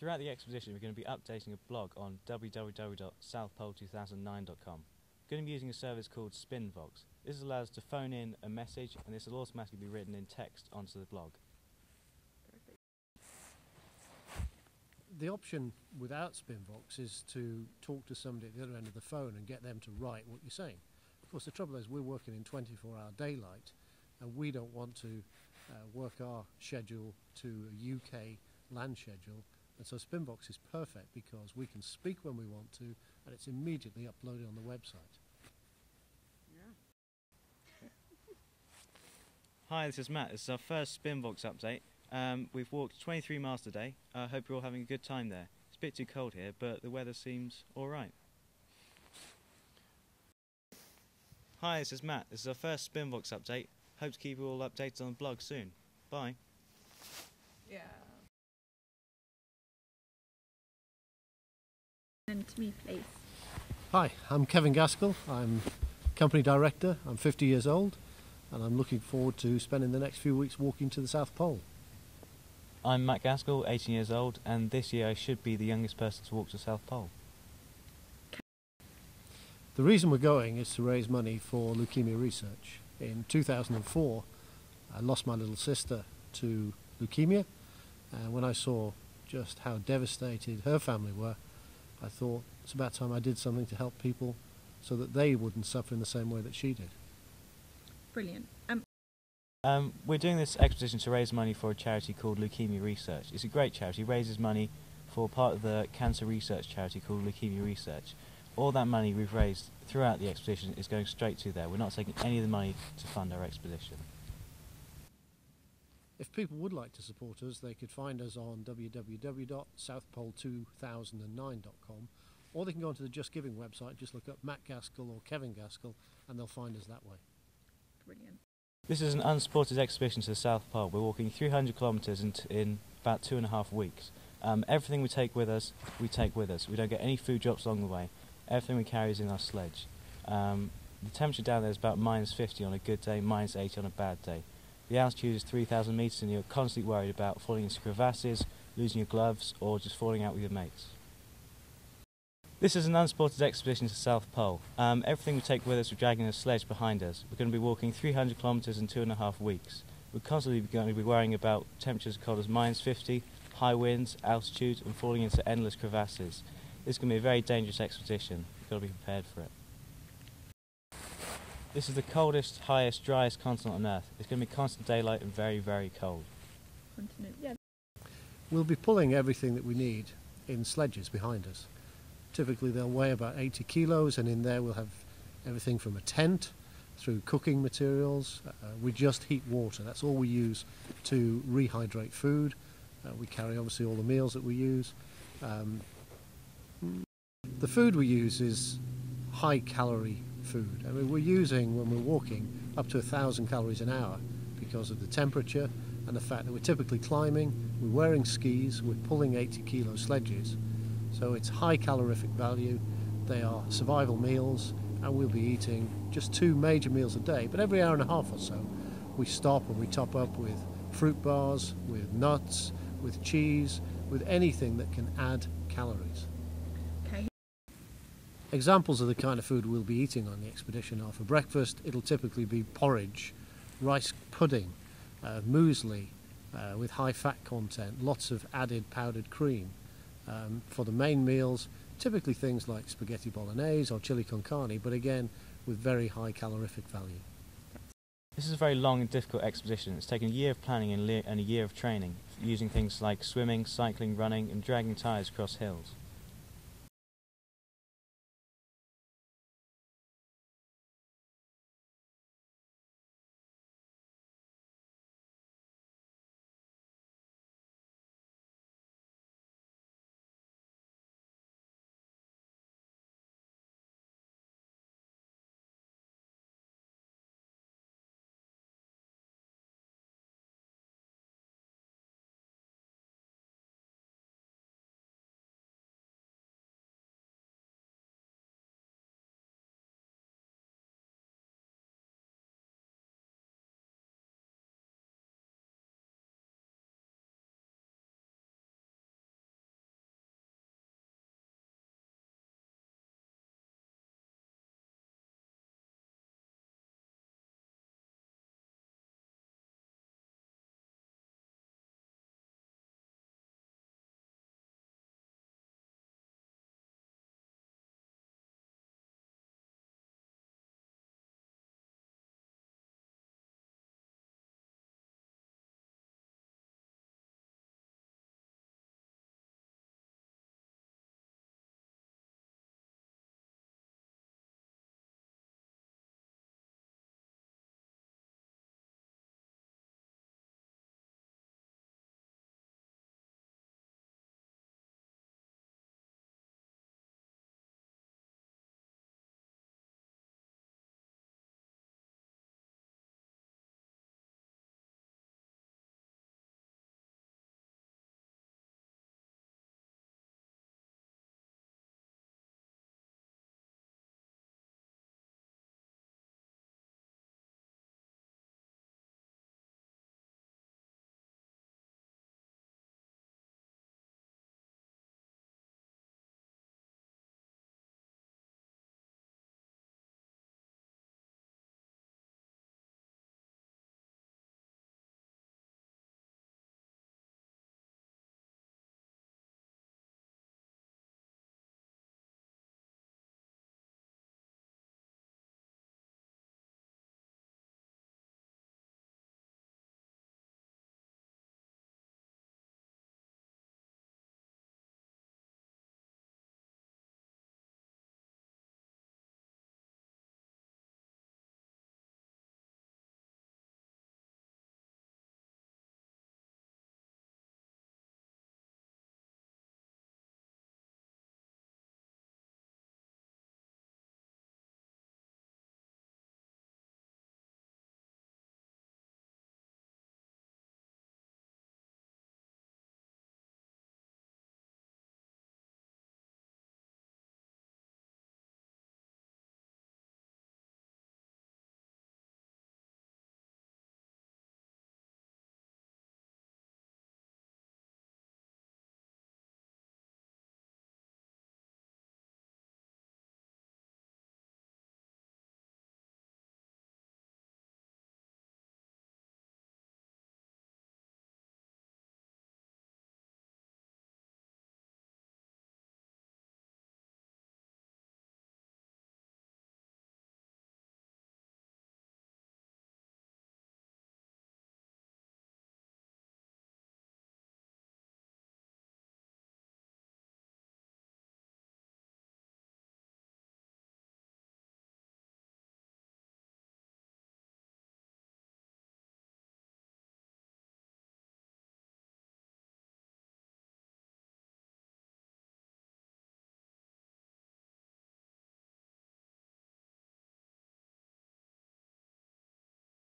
Throughout the expedition, we're going to be updating a blog on www.southpole2009.com. We're going to be using a service called Vox. This allows us to phone in a message, and this will automatically be written in text onto the blog. The option without Vox is to talk to somebody at the other end of the phone and get them to write what you're saying. Of course, the trouble is we're working in 24-hour daylight, and we don't want to work our schedule to a UK land schedule. And so Vox is perfect because we can speak when we want to, and it's immediately uploaded on the website. Yeah. Hi, this is Matt. This is our first Vox update. We've walked 23 miles today. I hope you're all having a good time there. It's a bit too cold here, but the weather seems alright. Hi, this is Matt. This is our first Vox update. Hope to keep you all updated on the blog soon. Bye. Yeah. And to me, please. Hi, I'm Kevin Gaskell. I'm company director. I'm 50 years old, and I'm looking forward to spending the next few weeks walking to the South Pole. I'm Matt Gaskell, 18 years old, and this year I should be the youngest person to walk to the South Pole. The reason we're going is to raise money for leukemia research. In 2004, I lost my little sister to leukemia, and when I saw just how devastated her family were, I thought it's about time I did something to help people so that they wouldn't suffer in the same way that she did. Brilliant. We're doing this expedition to raise money for a charity called Leukemia Research. It's a great charity. It raises money for part of the cancer research charity called Leukemia Research. All that money we've raised throughout the expedition is going straight to there. We're not taking any of the money to fund our expedition. If people would like to support us, they could find us on www.southpole2009.com, or they can go onto the Just Giving website, just look up Matt Gaskell or Kevin Gaskell, and they'll find us that way. Brilliant. This is an unsupported expedition to the South Pole. We're walking 300 kilometres in about 2.5 weeks. Everything we take with us, we take with us. We don't get any food drops along the way. Everything we carry is in our sledge. The temperature down there is about -50 on a good day, -80 on a bad day. The altitude is 3,000 metres, and you're constantly worried about falling into crevasses, losing your gloves, or just falling out with your mates. This is an unsupported expedition to the South Pole. Everything we take with us, we're dragging a sledge behind us. We're going to be walking 300 kilometres in 2.5 weeks. We're constantly going to be worrying about temperatures as cold as -50, high winds, altitude, and falling into endless crevasses. This is going to be a very dangerous expedition. You've got to be prepared for it. This is the coldest, highest, driest continent on Earth. It's going to be constant daylight and very, very cold. Continent. Yeah. We'll be pulling everything that we need in sledges behind us. Typically they'll weigh about 80 kilos, and in there we'll have everything from a tent through cooking materials. We just heat water. That's all we use to rehydrate food. We carry obviously all the meals that we use. The food we use is high calorie food. I mean, we're using, when we're walking, up to 1,000 calories an hour because of the temperature and the fact that we're typically climbing, we're wearing skis, we're pulling 80 kilo sledges. So it's high calorific value. They are survival meals, and we'll be eating just 2 major meals a day. But every hour and a half or so, we stop and we top up with fruit bars, with nuts, with cheese, with anything that can add calories. Okay. Examples of the kind of food we'll be eating on the expedition are: for breakfast, it'll typically be porridge, rice pudding, muesli with high fat content, lots of added powdered cream. For the main meals, typically things like spaghetti bolognese or chili con carne, but again with very high calorific value. This is a very long and difficult expedition. It's taken a year of planning and a year of training, using things like swimming, cycling, running, and dragging tyres across hills.